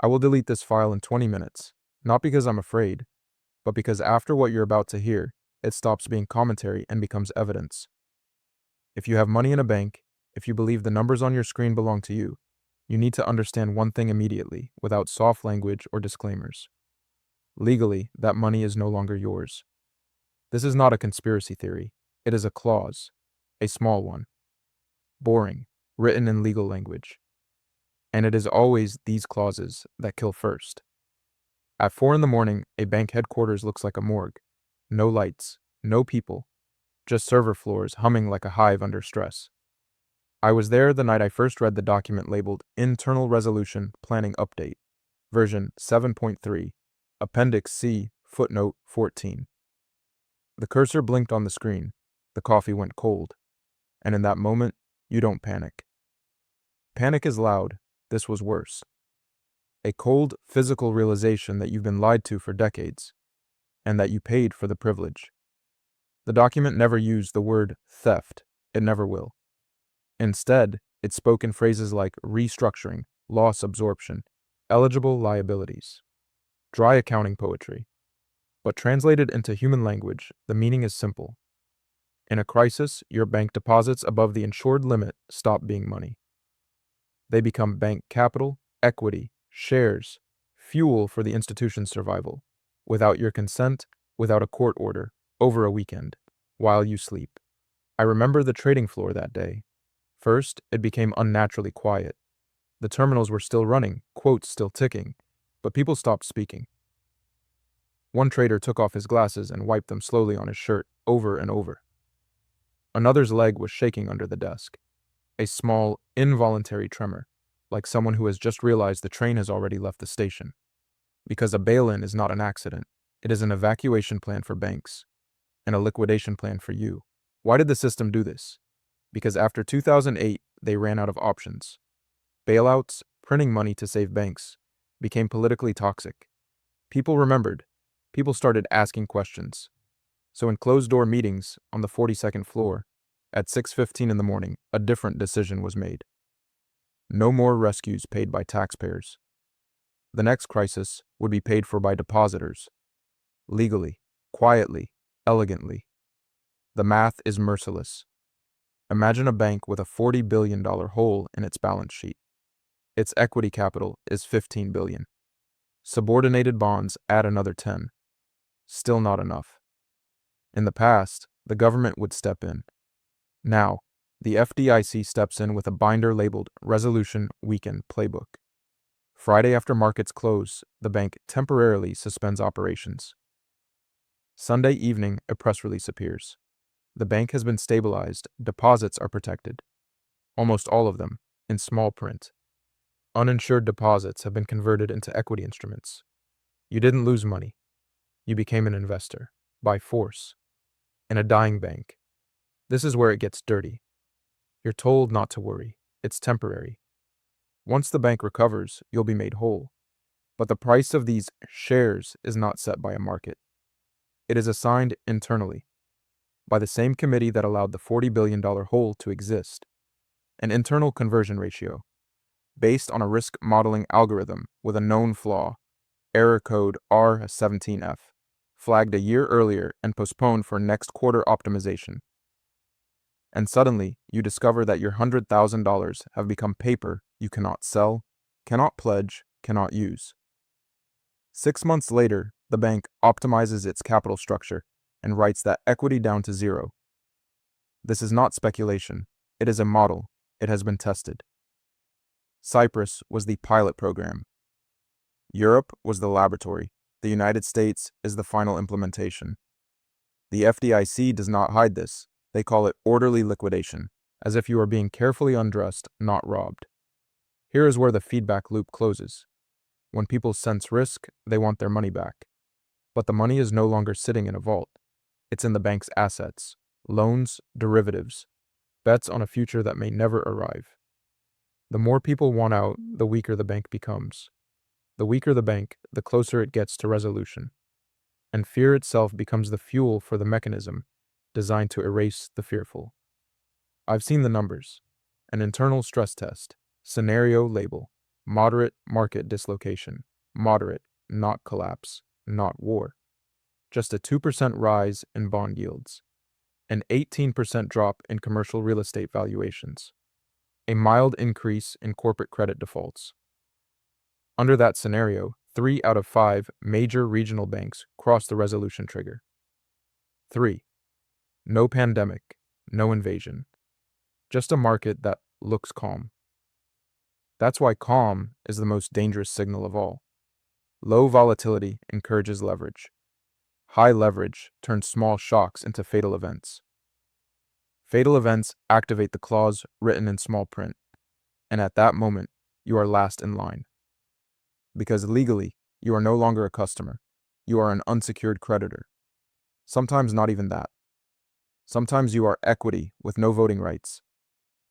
I will delete this file in 20 minutes, not because I'm afraid, but because after what you're about to hear, it stops being commentary and becomes evidence. If you have money in a bank, if you believe the numbers on your screen belong to you, you need to understand one thing immediately, without soft language or disclaimers. Legally, that money is no longer yours. This is not a conspiracy theory. It is a clause, a small one, boring, written in legal language. And it is always these clauses that kill first. At 4 in the morning, a bank headquarters looks like a morgue. No lights, no people, just server floors humming like a hive under stress. I was there the night I first read the document labeled Internal Resolution Planning Update, version 7.3, Appendix C, footnote 14. The cursor blinked on the screen, the coffee went cold, and in that moment, you don't panic. Panic is loud. This was worse. A cold, physical realization that you've been lied to for decades, and that you paid for the privilege. The document never used the word theft. It never will. Instead, it spoke in phrases like restructuring, loss absorption, eligible liabilities. Dry accounting poetry. But translated into human language, the meaning is simple. In a crisis, your bank deposits above the insured limit stop being money. They become bank capital, equity, shares, fuel for the institution's survival, without your consent, without a court order, over a weekend, while you sleep. I remember the trading floor that day. First, it became unnaturally quiet. The terminals were still running, quotes still ticking, but people stopped speaking. One trader took off his glasses and wiped them slowly on his shirt, over and over. Another's leg was shaking under the desk. A small, involuntary tremor, like someone who has just realized the train has already left the station. Because a bail-in is not an accident. It is an evacuation plan for banks, and a liquidation plan for you. Why did the system do this? Because after 2008, they ran out of options. Bailouts, printing money to save banks, became politically toxic. People remembered. People started asking questions. So in closed-door meetings on the 42nd floor, at 6:15 in the morning, a different decision was made. No more rescues paid by taxpayers. The next crisis would be paid for by depositors. Legally, quietly, elegantly. The math is merciless. Imagine a bank with a $40 billion hole in its balance sheet. Its equity capital is $15 billion. Subordinated bonds add another 10. Still not enough. In the past, the government would step in. Now, the FDIC steps in with a binder labeled Resolution Weekend Playbook. Friday after markets close, the bank temporarily suspends operations. Sunday evening, a press release appears. The bank has been stabilized, deposits are protected. Almost all of them, in small print. Uninsured deposits have been converted into equity instruments. You didn't lose money. You became an investor, by force, in a dying bank. This is where it gets dirty. You're told not to worry. It's temporary. Once the bank recovers, you'll be made whole. But the price of these shares is not set by a market. It is assigned internally, by the same committee that allowed the $40 billion hole to exist. An internal conversion ratio, based on a risk modeling algorithm with a known flaw, error code R17F, flagged a year earlier and postponed for next quarter optimization. And suddenly, you discover that your $100,000 have become paper you cannot sell, cannot pledge, cannot use. 6 months later, the bank optimizes its capital structure and writes that equity down to zero. This is not speculation. It is a model. It has been tested. Cyprus was the pilot program. Europe was the laboratory. The United States is the final implementation. The FDIC does not hide this. They call it orderly liquidation, as if you are being carefully undressed, not robbed. Here is where the feedback loop closes. When people sense risk, they want their money back. But the money is no longer sitting in a vault. It's in the bank's assets, loans, derivatives, bets on a future that may never arrive. The more people want out, the weaker the bank becomes. The weaker the bank, the closer it gets to resolution. And fear itself becomes the fuel for the mechanism designed to erase the fearful. I've seen the numbers. An internal stress test, scenario label. Moderate market dislocation. Moderate, not collapse, not war. Just a 2% rise in bond yields. An 18% drop in commercial real estate valuations. A mild increase in corporate credit defaults. Under that scenario, 3 out of 5 major regional banks cross the resolution trigger. 3. No pandemic, no invasion. Just a market that looks calm. That's why calm is the most dangerous signal of all. Low volatility encourages leverage. High leverage turns small shocks into fatal events. Fatal events activate the clause written in small print, and at that moment, you are last in line. Because legally, you are no longer a customer. You are an unsecured creditor. Sometimes not even that. Sometimes you are equity with no voting rights.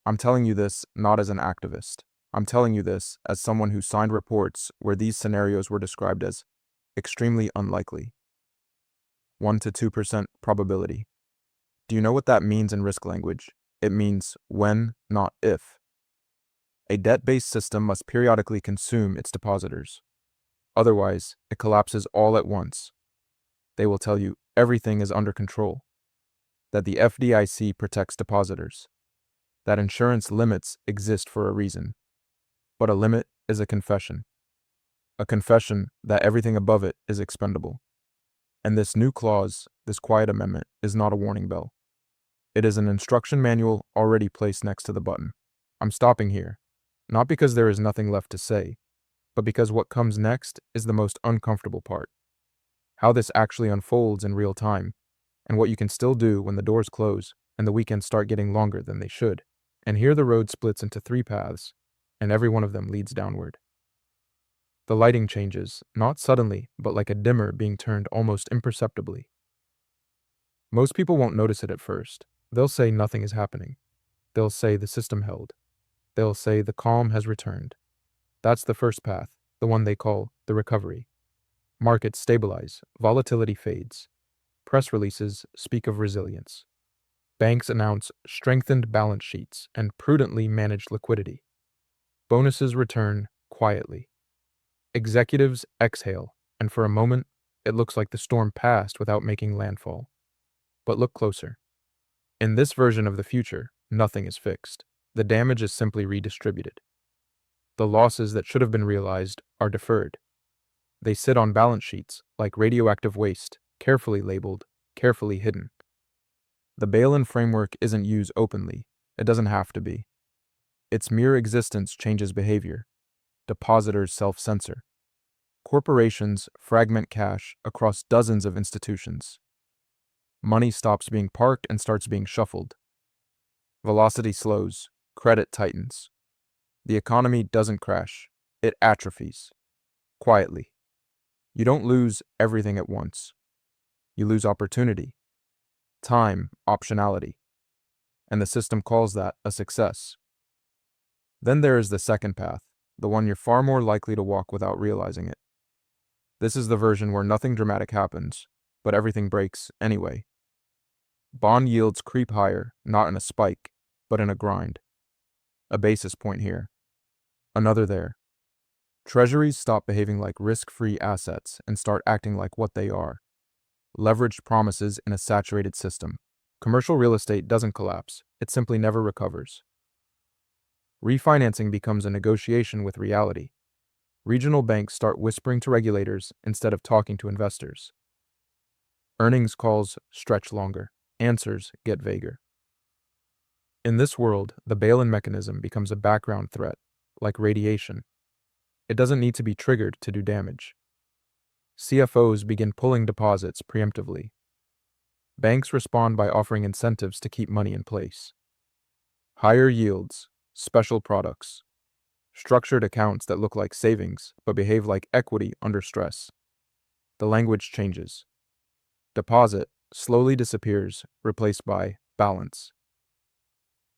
I'm telling you this not as an activist. I'm telling you this as someone who signed reports where these scenarios were described as extremely unlikely. 1 to 2% probability. Do you know what that means in risk language? It means when, not if. A debt-based system must periodically consume its depositors. Otherwise, it collapses all at once. They will tell you everything is under control, that the FDIC protects depositors, that insurance limits exist for a reason. But a limit is a confession that everything above it is expendable. And this new clause, this quiet amendment, is not a warning bell. It is an instruction manual already placed next to the button. I'm stopping here, not because there is nothing left to say, but because what comes next is the most uncomfortable part. How this actually unfolds in real time, and what you can still do when the doors close and the weekends start getting longer than they should. And here the road splits into 3 paths, and every one of them leads downward. The lighting changes, not suddenly, but like a dimmer being turned almost imperceptibly. Most people won't notice it at first. They'll say nothing is happening. They'll say the system held. They'll say the calm has returned. That's the first path, the one they call the recovery. Markets stabilize, volatility fades. Press releases speak of resilience. Banks announce strengthened balance sheets and prudently managed liquidity. Bonuses return quietly. Executives exhale, and for a moment, it looks like the storm passed without making landfall. But look closer. In this version of the future, nothing is fixed. The damage is simply redistributed. The losses that should have been realized are deferred. They sit on balance sheets like radioactive waste, carefully labeled, carefully hidden. The bail-in framework isn't used openly. It doesn't have to be. Its mere existence changes behavior. Depositors self-censor. Corporations fragment cash across dozens of institutions. Money stops being parked and starts being shuffled. Velocity slows. Credit tightens. The economy doesn't crash. It atrophies. Quietly. You don't lose everything at once. You lose opportunity, time, optionality. And the system calls that a success. Then there is the second path, the one you're far more likely to walk without realizing it. This is the version where nothing dramatic happens, but everything breaks anyway. Bond yields creep higher, not in a spike, but in a grind. A basis point here. Another there. Treasuries stop behaving like risk-free assets and start acting like what they are. Leveraged promises in a saturated system. Commercial real estate doesn't collapse, it simply never recovers. Refinancing becomes a negotiation with reality. Regional banks start whispering to regulators instead of talking to investors. Earnings calls stretch longer. Answers get vaguer. In this world, the bail-in mechanism becomes a background threat, like radiation. It doesn't need to be triggered to do damage. CFOs begin pulling deposits preemptively. Banks respond by offering incentives to keep money in place. Higher yields, special products, structured accounts that look like savings but behave like equity under stress. The language changes. Deposit slowly disappears, replaced by balance.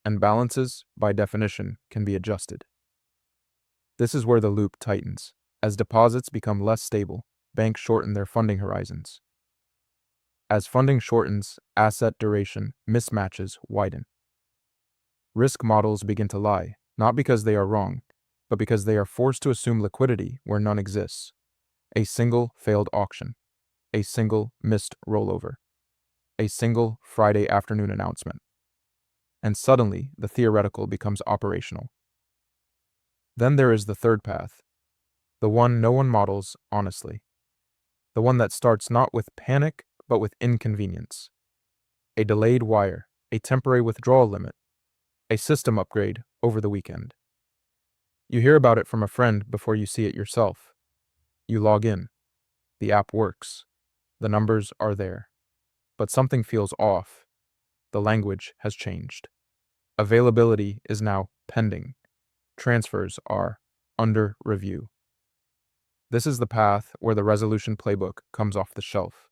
And balances, by definition, can be adjusted. This is where the loop tightens. As deposits become less stable, banks shorten their funding horizons. As funding shortens, asset duration mismatches widen. Risk models begin to lie, not because they are wrong, but because they are forced to assume liquidity where none exists. A single failed auction, a single missed rollover, a single Friday afternoon announcement. And suddenly, the theoretical becomes operational. Then there is the third path, the one no one models honestly, the one that starts not with panic, but with inconvenience. A delayed wire, a temporary withdrawal limit, a system upgrade over the weekend. You hear about it from a friend before you see it yourself. You log in. The app works. The numbers are there. But something feels off. The language has changed. Availability is now pending. Transfers are under review. This is the path where the resolution playbook comes off the shelf.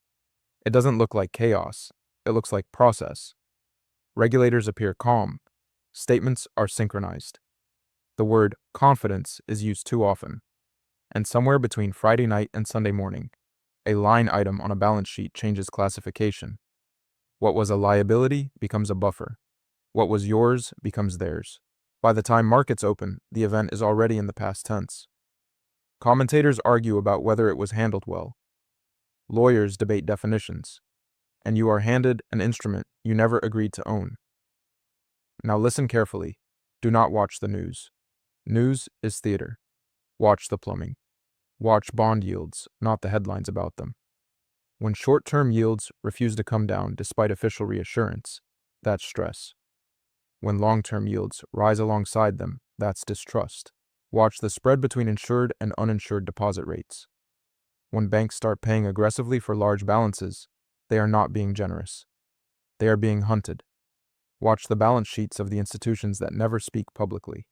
It doesn't look like chaos. It looks like process. Regulators appear calm. Statements are synchronized. The word confidence is used too often. And somewhere between Friday night and Sunday morning, a line item on a balance sheet changes classification. What was a liability becomes a buffer. What was yours becomes theirs. By the time markets open, the event is already in the past tense. Commentators argue about whether it was handled well. Lawyers debate definitions. And you are handed an instrument you never agreed to own. Now listen carefully. Do not watch the news. News is theater. Watch the plumbing. Watch bond yields, not the headlines about them. When short-term yields refuse to come down despite official reassurance, that's stress. When long-term yields rise alongside them, that's distrust. Watch the spread between insured and uninsured deposit rates. When banks start paying aggressively for large balances, they are not being generous. They are being hunted. Watch the balance sheets of the institutions that never speak publicly.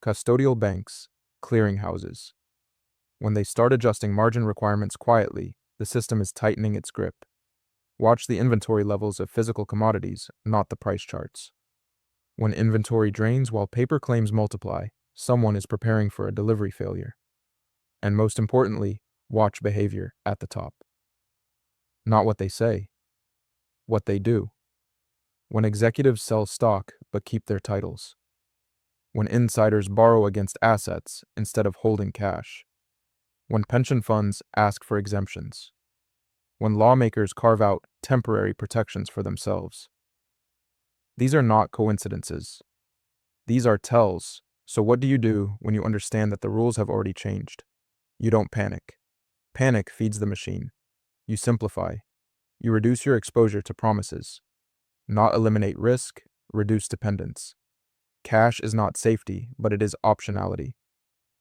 Custodial banks, clearinghouses. When they start adjusting margin requirements quietly, the system is tightening its grip. Watch the inventory levels of physical commodities, not the price charts. When inventory drains while paper claims multiply, someone is preparing for a delivery failure. And most importantly, watch behavior at the top. Not what they say, what they do. When executives sell stock but keep their titles. When insiders borrow against assets instead of holding cash. When pension funds ask for exemptions. When lawmakers carve out temporary protections for themselves. These are not coincidences. These are tells. So what do you do when you understand that the rules have already changed? You don't panic. Panic feeds the machine. You simplify. You reduce your exposure to promises. Not eliminate risk, reduce dependence. Cash is not safety, but it is optionality.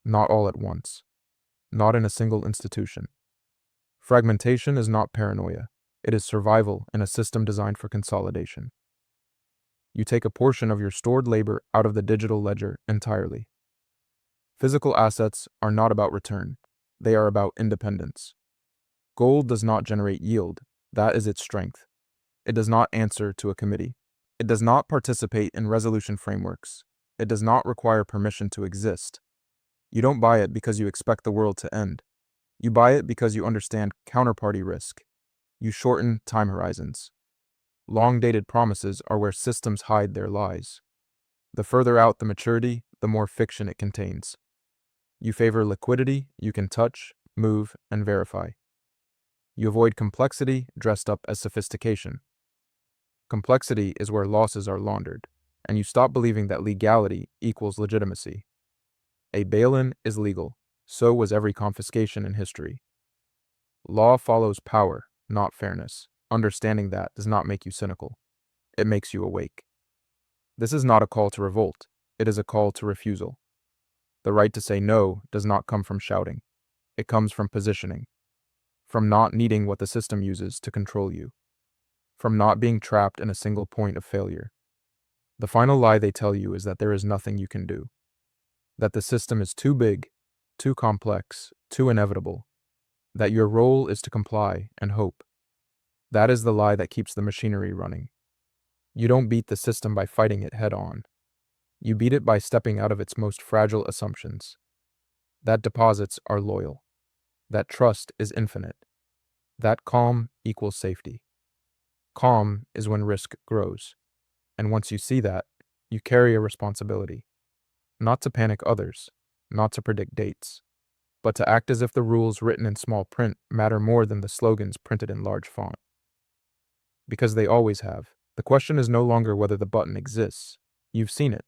Not all at once. Not in a single institution. Fragmentation is not paranoia. It is survival in a system designed for consolidation. You take a portion of your stored labor out of the digital ledger entirely. Physical assets are not about return. They are about independence. Gold does not generate yield. That is its strength. It does not answer to a committee. It does not participate in resolution frameworks. It does not require permission to exist. You don't buy it because you expect the world to end. You buy it because you understand counterparty risk. You shorten time horizons. Long-dated promises are where systems hide their lies. The further out the maturity, the more fiction it contains. You favor liquidity you can touch, move, and verify. You avoid complexity dressed up as sophistication. Complexity is where losses are laundered, and you stop believing that legality equals legitimacy. A bail-in is legal. So was every confiscation in history. Law follows power, not fairness. Understanding that does not make you cynical. It makes you awake. This is not a call to revolt. It is a call to refusal. The right to say no does not come from shouting. It comes from positioning. From not needing what the system uses to control you. From not being trapped in a single point of failure. The final lie they tell you is that there is nothing you can do. That the system is too big, too complex, too inevitable. That your role is to comply and hope. That is the lie that keeps the machinery running. You don't beat the system by fighting it head on. You beat it by stepping out of its most fragile assumptions. That deposits are loyal. That trust is infinite. That calm equals safety. Calm is when risk grows. And once you see that, you carry a responsibility. Not to panic others, not to predict dates, but to act as if the rules written in small print matter more than the slogans printed in large font. Because they always have. The question is no longer whether the button exists. You've seen it.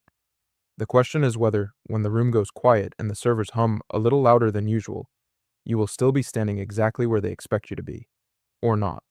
The question is whether, when the room goes quiet and the servers hum a little louder than usual, you will still be standing exactly where they expect you to be, or not.